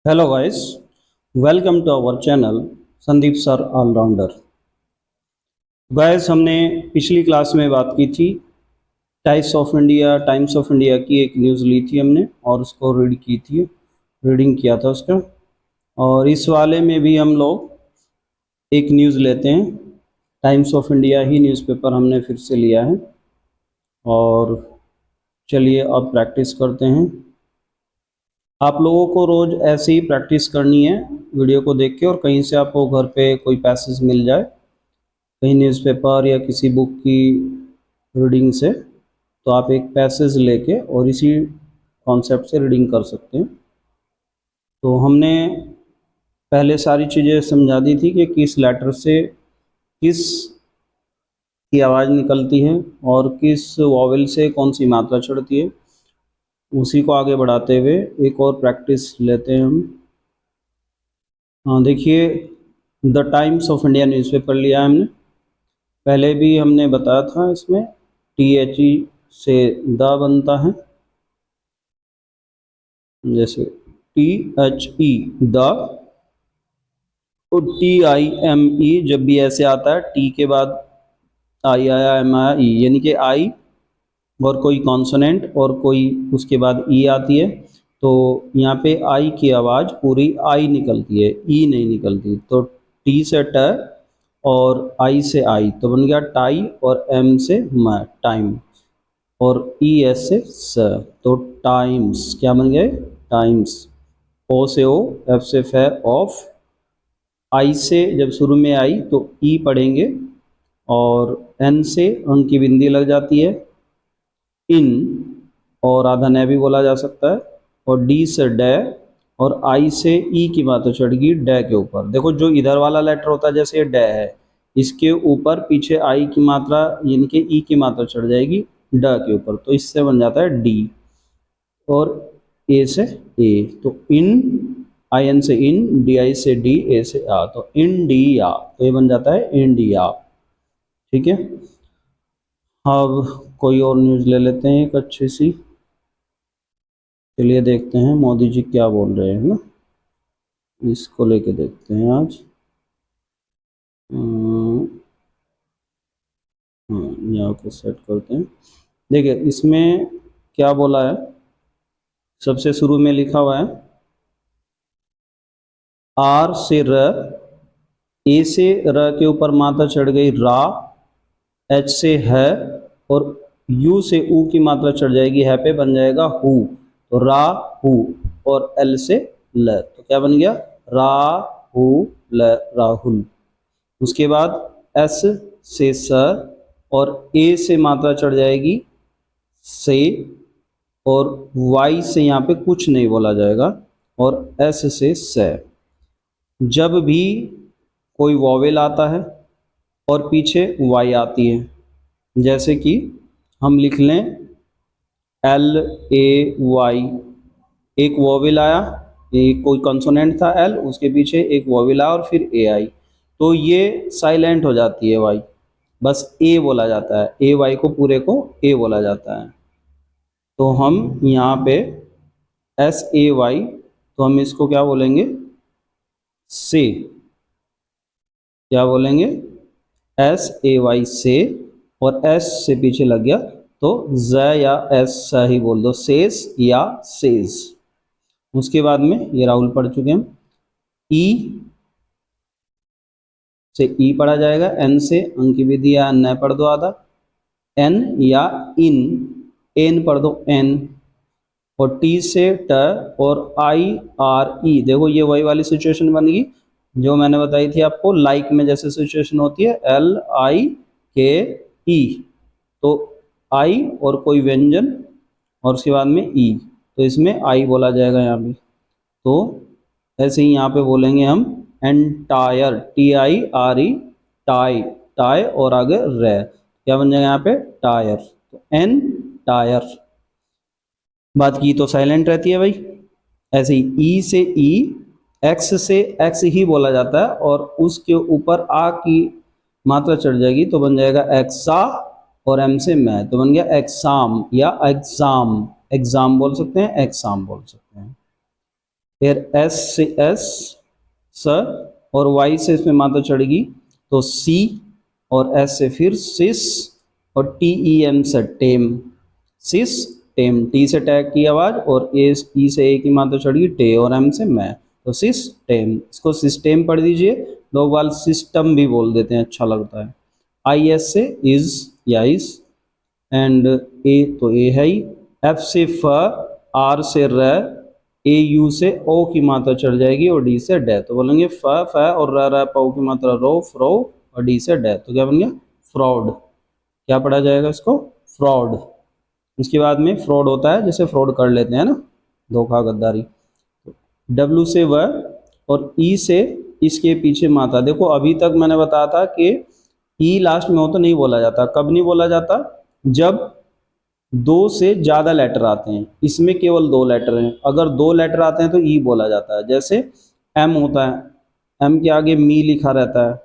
Hello guys, welcome to our channel Sandeep sir all rounder. Guys, हमने पिछली class में बात की थी टाइम्स ऑफ इंडिया की एक न्यूज़ ली थी हमने और उसको रीडिंग किया था उसका। और इस वाले में भी हम लोग एक न्यूज़ लेते हैं। Times of India he newspaper हमने फिर से लिया है और चलिए अब प्रैक्टिस करते हैं। आप लोगों को रोज़ ऐसे ही प्रैक्टिस करनी है वीडियो को देख के, और कहीं से आपको घर पे कोई पैसेज मिल जाए, कहीं न्यूज़पेपर या किसी बुक की रीडिंग से, तो आप एक पैसेज लेके और इसी कॉन्सेप्ट से रीडिंग कर सकते हैं। तो हमने पहले सारी चीज़ें समझा दी थी कि किस लेटर से किस की आवाज़ निकलती है और किस वॉवेल से कौन सी मात्रा चढ़ती है। उसी को आगे बढ़ाते हुए एक और प्रैक्टिस लेते हैं हम। हाँ, देखिए, the times of India newspaper लिया है हमने। पहले भी हमने बताया था, इसमें THE से द बनता है, जैसे THE द, और TIME जब भी ऐसे आता है, टी के बाद आई आया, एम आया, ई, यानी कि आई और कोई कॉन्सोनेंट और कोई उसके बाद ई आती है, तो यहाँ पे आई की आवाज़ पूरी आई निकलती है, ई नहीं निकलती। तो टी से ट और आई से आई तो बन गया टाई, और एम से म, टाइम, और ई एस से स, तो टाइम्स क्या बन गए? टाइम्स। ओ से ओ, एफ से फे, ऑफ। आई से जब शुरू में आई तो ई पढ़ेंगे, और एन से अंक की बिंदी लग जाती है, इन, और आधा न भी बोला जा सकता है, और डी से डे, और आई से ई की मात्रा चढ़ेगी डे के ऊपर। देखो, जो इधर वाला लेटर होता है, जैसे ये डे है, इसके ऊपर पीछे आई की मात्रा यानी कि ई की मात्रा चढ़ जाएगी ड के ऊपर, तो इससे बन जाता है डी। और ए से ए, तो इन, आई एन से इन, डी आई से डी, ए से आ, तो इंडिया, तो ये बन जाता है इंडिया। ठीक है, अब कोई और न्यूज़ ले लेते हैं एक अच्छी सी। चलिए देखते हैं मोदी जी क्या बोल रहे हैं ना, इसको लेके देखते हैं आज। यहाँ को सेट करते हैं। देखिए इसमें क्या बोला है, सबसे शुरू में लिखा हुआ है आर से र, ए से र के ऊपर मात्रा चढ़ गई रा, एच से है, और यू से ऊ की मात्रा चढ़ जाएगी है पे, बन जाएगा हु, तो रा हु, और एल से ल, तो क्या बन गया? रा हु ल, राहुल। उसके बाद एस से स, और ए से मात्रा चढ़ जाएगी से, और वाई से यहाँ पे कुछ नहीं बोला जाएगा, और एस से स। जब भी कोई वॉवेल आता है और पीछे वाई आती है, जैसे कि हम लिख लें LAY, एक वॉवेल आया, एक कोई कंसोनेंट था एल, उसके पीछे एक वॉवेल आया और फिर AI, तो ये साइलेंट हो जाती है वाई, बस ए बोला जाता है, AY को पूरे को ए बोला जाता है। तो हम यहाँ पे SAY, तो हम इसको क्या बोलेंगे? से, क्या बोलेंगे? SAY से, और एस से पीछे लग गया तो ज या एस ही बोल दो, सेस या सेज। उसके बाद में ये राहुल पढ़ चुके हैं। ई से ई पढ़ा जाएगा, एन से अंक की विधि या न पढ़ दो आधा, एन या इन, एन पढ़ दो एन, और टी से ट, और IRE। देखो ये वही वाली सिचुएशन बन गई जो मैंने बताई थी आपको, लाइक में जैसे सिचुएशन होती है LIKE, तो आई और कोई व्यंजन और उसके बाद में ई, तो इसमें आई बोला जाएगा यहाँ पे। तो ऐसे ही यहाँ पे बोलेंगे हम एंटायर, TIRE, टाई, टाई और आगे रे, क्या बन जाएगा यहाँ पे? टायर, तो एन टायर। बात की तो साइलेंट रहती है भाई। ऐसे ही ई से ई, एक्स से एक्स ही बोला जाता है, और उसके ऊपर आ की मात्रा चढ़ जाएगी तो बन जाएगा एक्सा, और एम से मैं, तो बन गया एक्साम या एग्जाम। एग्जाम बोल सकते हैं, एग्जाम बोल सकते हैं। फिर एस से एस स, और वाई से इसमें मात्रा चढ़ेगी तो सी, और एस से फिर सिस, और टी ई एम से टेम, सिस टेम, टी से टैग की आवाज, और ए ई से ए की मात्रा चढ़ी टे, और एम से मैं, तो सिस टेम, इसको सिस्टेम पढ़ दीजिए। लोग वाल सिस्टम भी बोल देते हैं, अच्छा लगता है। आई एस से इज या इस, एंड ए तो ए है ही, एफ से फ, आर से र, ए यू से ओ की मात्रा चढ़ जाएगी, और डी से डे, तो बोलेंगे फ फ और र प की मात्रा रो फ्रो, और डी से डे, तो क्या बन गया फ्रॉड। क्या पढ़ा जाएगा इसको, फ्रॉड। इसके बाद में फ्रॉड होता है जैसे फ्रॉड कर लेते हैं ना, धोखा गद्दारी। डब्ल्यू से व, और ई से इसके पीछे मात्रा, देखो अभी तक मैंने बताया था कि ई लास्ट में हो तो नहीं बोला जाता। कब नहीं बोला जाता, जब दो से ज़्यादा लेटर आते हैं। इसमें केवल दो लेटर हैं, अगर दो लेटर आते हैं तो ई बोला जाता है। जैसे एम होता है, एम के आगे मी लिखा रहता है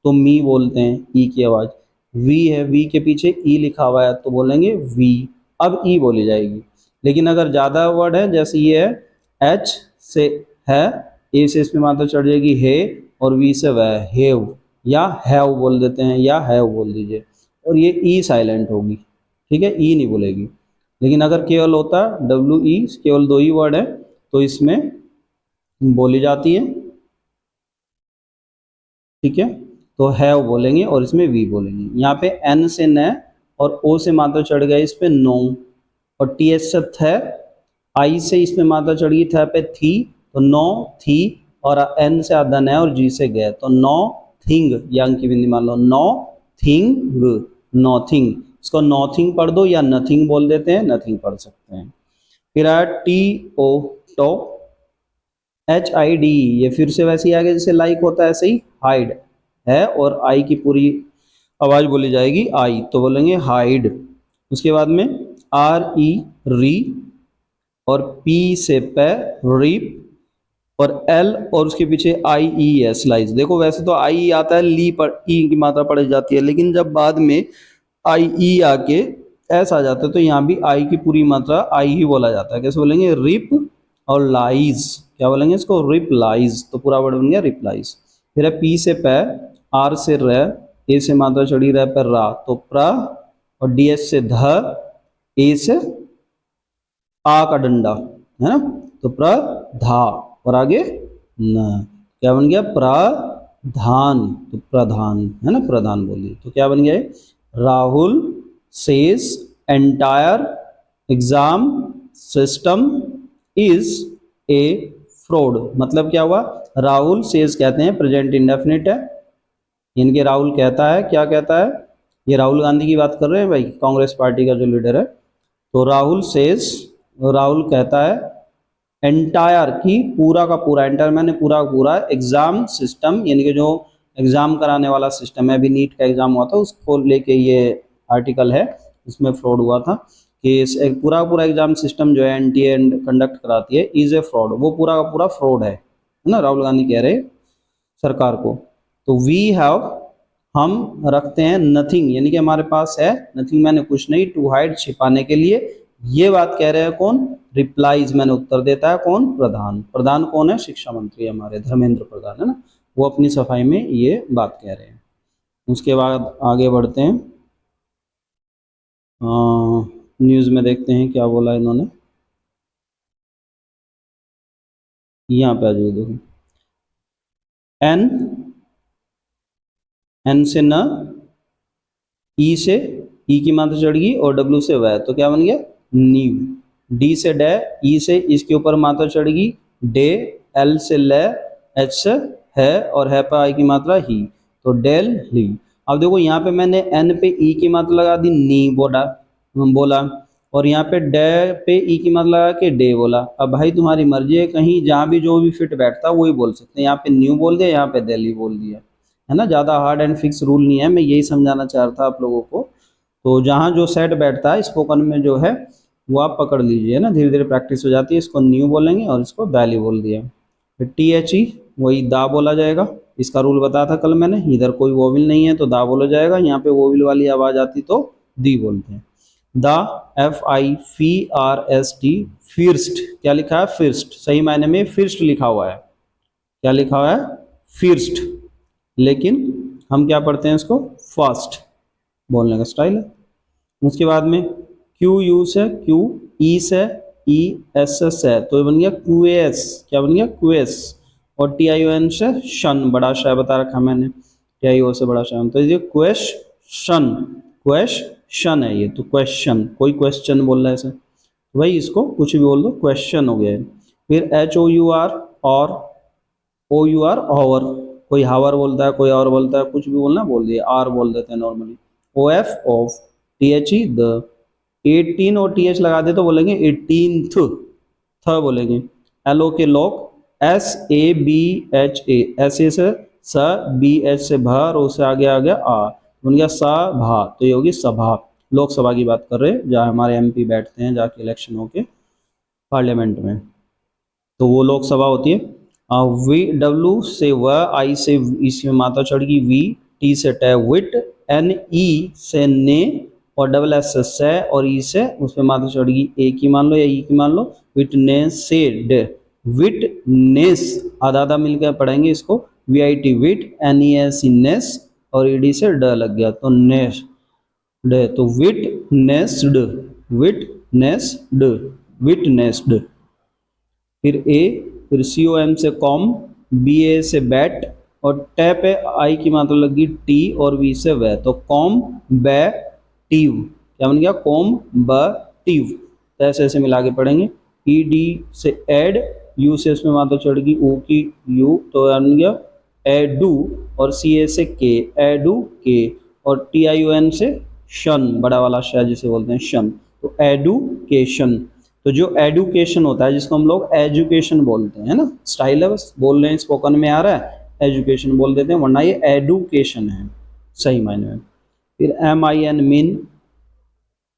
तो मी बोलते हैं, ई की आवाज़। वी है, वी के पीछे ई लिखा हुआ है तो बोलेंगे वी, अब ई बोली जाएगी। लेकिन अगर ज़्यादा वर्ड है, जैसे ये है एच से है, ए से इसमें मात्रा चढ़ जाएगी हे, और वी से वह हेव, या हैव बोल देते हैं, या हैव बोल दीजिए, और ये ई साइलेंट होगी, ठीक है, ई नहीं बोलेगी। लेकिन अगर केवल होता डब्ल्यू ई, केवल दो ही वर्ड है तो इसमें बोली जाती है, ठीक है, तो हैव बोलेंगे और इसमें वी बोलेंगे। यहाँ पे एन से न, और ओ से मात्रा चढ़ गया इस पे नो, और टी एच से थ, आई से इसमें मात्रा चढ़ी थ पे थी, तो नो थी, और एन से आधा न, और जी से गए तो नो थिंग, यांग की बिंदी मान लो, नो थिंग, नॉथिंग। इसको नॉथिंग पढ़ दो या नथिंग बोल देते हैं, नथिंग पढ़ सकते हैं। फिर आया T O to, H I D, ये फिर से वैसे ही आगे जैसे लाइक होता है ऐसे ही हाइड है, और आई की पूरी आवाज बोली जाएगी आई, तो बोलेंगे हाइड। उसके बाद में आर ई री, और पी से पे रीप, और एल और उसके पीछे आई ई एस लाइज। देखो वैसे तो आई ई आता है, ली पर ई की मात्रा पढ़ी जाती है, लेकिन जब बाद में आई ई आके एस आ जाता है तो यहाँ भी आई की पूरी मात्रा आई ही बोला जाता है। कैसे बोलेंगे, रिप और लाइज, क्या बोलेंगे इसको, रिप्लाइज, तो पूरा वर्ड बन गया रिप्लाइज। फिर है पी से पै, आर से र, ए से मात्रा चढ़ी रह पर रा, तो प्र, और डी एस से ध, ए से आ का डंडा है ना, तो प्रधा, और आगे न, क्या बन गया प्रधान, तो प्रधान है ना, प्रधान बोलिए, तो क्या बन गया, Rahul says entire exam system is a fraud. मतलब क्या हुआ, राहुल सेज कहते हैं, प्रेजेंट इंडेफिनिट है, इनके राहुल कहता है, क्या कहता है, ये राहुल गांधी की बात कर रहे हैं भाई, कांग्रेस पार्टी का जो लीडर है। तो राहुल सेज, राहुल कहता है, एंटायर की पूरा का पूरा, एंटायर मैंने पूरा का पूरा, एग्जाम सिस्टम यानी कि जो एग्जाम कराने वाला सिस्टम है, अभी नीट का एग्जाम हुआ था उसको लेके ये आर्टिकल है, इसमें फ्रॉड हुआ था कि एक पूरा पूरा एग्जाम सिस्टम जो है एनटीए एंड कंडक्ट कराती है इज ए फ्रॉड, वो पूरा का पूरा फ्रॉड है ना, राहुल गांधी कह रहे सरकार को। तो वी हैव, हम रखते हैं नथिंग, यानी कि हमारे पास है नथिंग, मैंने कुछ नहीं, टू हाइड छिपाने के लिए। ये बात कह रहे हैं कौन, रिप्लाइज मैंने उत्तर देता है कौन, प्रधान। प्रधान कौन है, शिक्षा मंत्री हमारे धर्मेंद्र प्रधान है ना, वो अपनी सफाई में ये बात कह रहे हैं। उसके बाद आगे बढ़ते हैं, न्यूज़ में देखते हैं क्या बोला इन्होंने। यहाँ पे आ जाइए, देखो एन, एन से न, ई से ई की मात्रा चढ़ गई, और डब्ल्यू से वह, तो क्या बन गया न्यू। डी से डे, ई से इसके ऊपर मात्रा चढ़ गई डे, एल से ले, एच से है, और है पर आई की मात्रा ही, तो डेल ही। अब देखो यहाँ पे मैंने एन पे ई की मात्रा लगा दी नी बोला, और यहाँ पे डे पे ई की मात्रा लगा के डे बोला। अब भाई तुम्हारी मर्जी है, कहीं जहाँ भी जो भी फिट बैठता है वही बोल सकते हैं। यहाँ पे न्यू बोल दिया, यहाँ पे दिल्ली बोल दिया, है ना, ज़्यादा हार्ड एंड फिक्स रूल नहीं है, मैं यही समझाना चाह रहा था आप लोगों को। तो जहाँ जो सेट बैठता है स्पोकन में जो है वो आप पकड़ लीजिए ना, धीरे धीरे प्रैक्टिस हो जाती है। इसको न्यू बोलेंगे और इसको वैली बोल दिया। फिर टी एच ई, वही दा बोला जाएगा, इसका रूल बताया था कल मैंने, इधर कोई वोविल नहीं है तो दा बोला जाएगा, यहाँ पे वोविल वाली आवाज़ आती तो दी बोलते हैं। द, FIRST, फिर्स्ट, क्या लिखा है फिर्स्ट, सही मायने में फिर्स्ट लिखा हुआ है, क्या लिखा हुआ है फिर्स्ट, लेकिन हम क्या पढ़ते हैं इसको फास्ट, बोलने का स्टाइल है। उसके बाद में क्यू यू से क्यू, ई से ई, एस एस है, तो ये बन गया क्यू एस, क्या बन गया क्यू एस, और टी आई ओ एन से शन, बड़ा शाय बता रखा मैंने, टी आई ओ से बड़ा शाय, तो ये क्वेश्चन, क्वेश्चन है ये, तो क्वेश्चन, कोई क्वेश्चन बोल रहा है ऐसे, तो भाई इसको कुछ भी बोल दो, क्वेश्चन हो गया। फिर एच ओ यू आर, और ओ यू आर और, कोई हावर बोलता है, कोई और बोलता है, कुछ भी बोलना बोल दिए, आर बोल देते हैं normally. O F of, T H E the, 18 और टी एच लगा दे तो बोलेंगे 18th, थ बोलेंगे। L O K Lok, S A B H A, S A से स, बी एच से भ, और उससे आगे आ गया आ, बन गया सभा, तो ये होगी सभा, लोकसभा की बात कर रहे हैं जहाँ हमारे एमपी बैठते हैं जाके इलेक्शन होके पार्लियामेंट में, तो वो लोकसभा होती है। वी, डब्ल्यू से व, आई से इसमें मात्रा चढ़ गई वी, टी से ट विट, एन ई से ने, और डबल एस से से, और ई से उसमें मात्रा चढ़ गई ए की मान लो या ई की मान लो, विटनेसेड, विटनेस, आधा आधा मिलकर पढ़ेंगे इसको, V I T wit, N E S ness, और ई डी से ड लग गया तो नेस ड, तो विटनेस्ड, विटनेस्ड, विटनेस्ड। फिर ए, फिर सी ओ एम से कॉम, बी ए से बैट, और टे पे आई की मात्रा लगी टी, और वी से वे, तो कॉम बै टीव, क्या बन गया कॉम ब टीव, तो ऐसे ऐसे मिला के पढ़ेंगे। ई डी से एड, यू से इसमें मात्रा चढ़ गई ओ की यू, तो बन गया एडू, और सी ए से के, एडू के, और टी आई ओ एन से शन, बड़ा वाला श जिसे बोलते हैं शन, तो एडुकेशन। तो जो एडुकेशन होता है जिसको हम लोग एजुकेशन बोलते हैं, है ना, स्टाइल है बस, बोल रहे हैं स्पोकन में आ रहा है एजुकेशन बोल देते हैं, वरना ये एडुकेशन है सही मायने में। फिर एम आई एन मीन,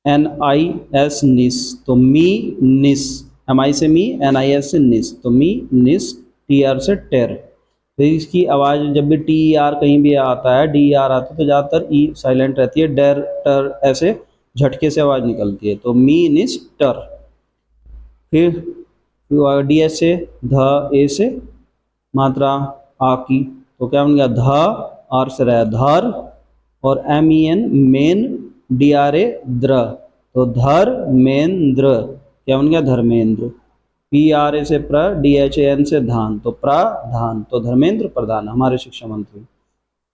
एन आई एस निस, तो मी निस, एम आई से मी, एन आई एस से निस, तो मी निस, टी आर से टेर, तो इसकी आवाज़ जब भी टी आर कहीं भी आता है, डी आर आता है, तो ज़्यादातर ई साइलेंट रहती है, डेर टर ऐसे झटके से आवाज़ निकलती है, तो मी निस टर। फिर डी एस से ध, ए से मात्रा आ की, तो क्या बन गया ध, आर से रहा धर, और M E N men, D R A द्र, तो धर्मेंद्र, क्या बन गया धर्मेंद्र। पी आर ए से प्र, डी एच ए एन से धान, तो प्रधान, तो धर्मेंद्र प्रधान हमारे शिक्षा मंत्री।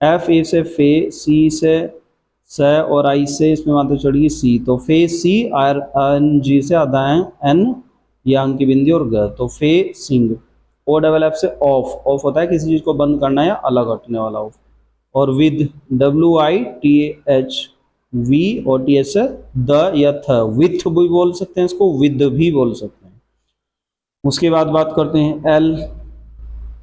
एफ ए से फे, सी से स, और आई से इसमें मात्रा चढ़ी सी, तो फे सी, आर एन जी से आधा एन, या अंक की बिंदी और ग, तो फे सिंह। ओ डबल एफ से ऑफ, ऑफ होता है किसी चीज़ को बंद करना या अलग हटने वाला ऑफ। और with, W I T H we, और टी एच से द या थ, विथ भी बोल सकते हैं इसको, विद भी बोल सकते हैं। उसके बाद बात करते हैं एल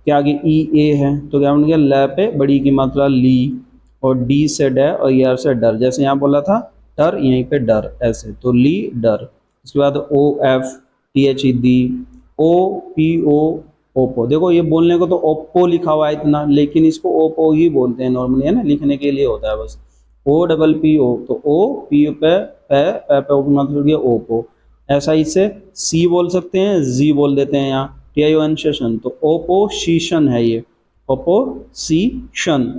के आगे ई ए है, तो क्या बन गया ल पे बड़ी की मात्रा ली, और डी से ड, और ई आर से डर, जैसे यहाँ बोला था टर, यहीं पे डर ऐसे, तो ली डर। उसके बाद O F T H E the, O P O Oppo, देखो ये बोलने को तो ओप्पो लिखा हुआ है इतना, लेकिन इसको ओप्पो ही बोलते हैं नॉर्मली, है ना, लिखने के लिए होता है बस। ओ डबल पी ओ, तो ओ पी पे मतलब ओप्पो। ऐसा इसे सी बोल सकते हैं, जी बोल देते हैं यहाँ, टी आई ओ एन सेशन, तो ओपोजिशन है ये, ओपोजिशन।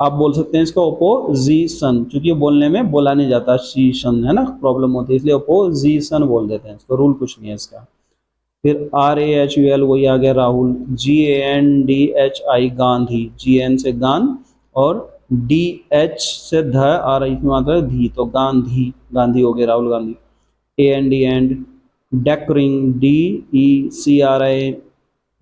आप बोल सकते हैं इसका ओपोजिशन, क्योंकि ये बोलने में बोला नहीं जाता शीशन, है ना, प्रॉब्लम होती है, इसलिए ओपोजिशन बोल देते हैं इसको, रूल कुछ नहीं है इसका। फिर R A H U L, वही आ गया Rahul. G A N D H I Gandhi, G N से गान, और डी एच से ध, आर आई की मात्रा है धी, तो गांधी, गांधी हो गया Rahul Gandhi. A N D and, decrying, D E C R I,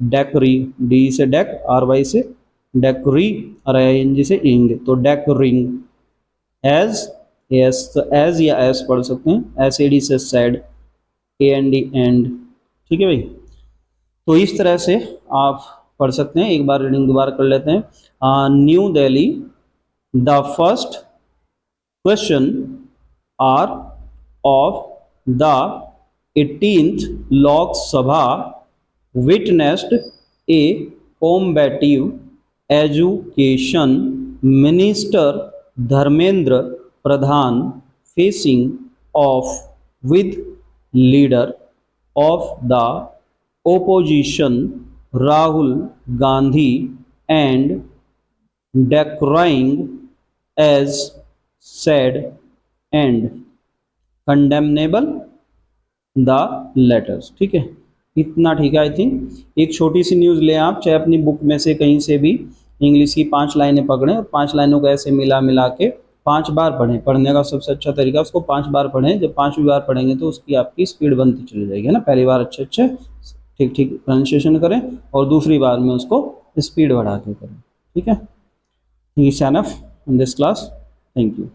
decry, D से डेक, आर वाई से डेकरी, और आई एन जी से इंग, तो डेकरिंग। एज, एस, तो एज या एस पढ़ सकते हैं, एस ए डी से sad, A N D and, ठीक है भाई। तो इस तरह से आप पढ़ सकते हैं, एक बार रीडिंग दोबारा कर लेते हैं। New Delhi, the first question are of the 18th Lok Sabha witnessed a combative education minister Dharmendra Pradhan facing of with leader of the opposition Rahul Gandhi and decrying as sad and condemnable the letters. ठीक है, इतना ठीक है। I think एक छोटी सी news ले आप, चाहे अपनी बुक में से कहीं से भी इंग्लिश की 5 लाइनें पकड़ें और 5 लाइनों को ऐसे मिला मिला के 5 बार पढ़ें। पढ़ने का सबसे अच्छा तरीका उसको 5 बार पढ़ें। जब 5वीं बार पढ़ेंगे तो उसकी आपकी स्पीड बनती चली जाएगी, है ना। पहली बार अच्छे अच्छे ठीक ठीक प्रोनाउंसिएशन करें और दूसरी बार में उसको स्पीड बढ़ा के करें। ठीक है, it's enough in this class. Thank you.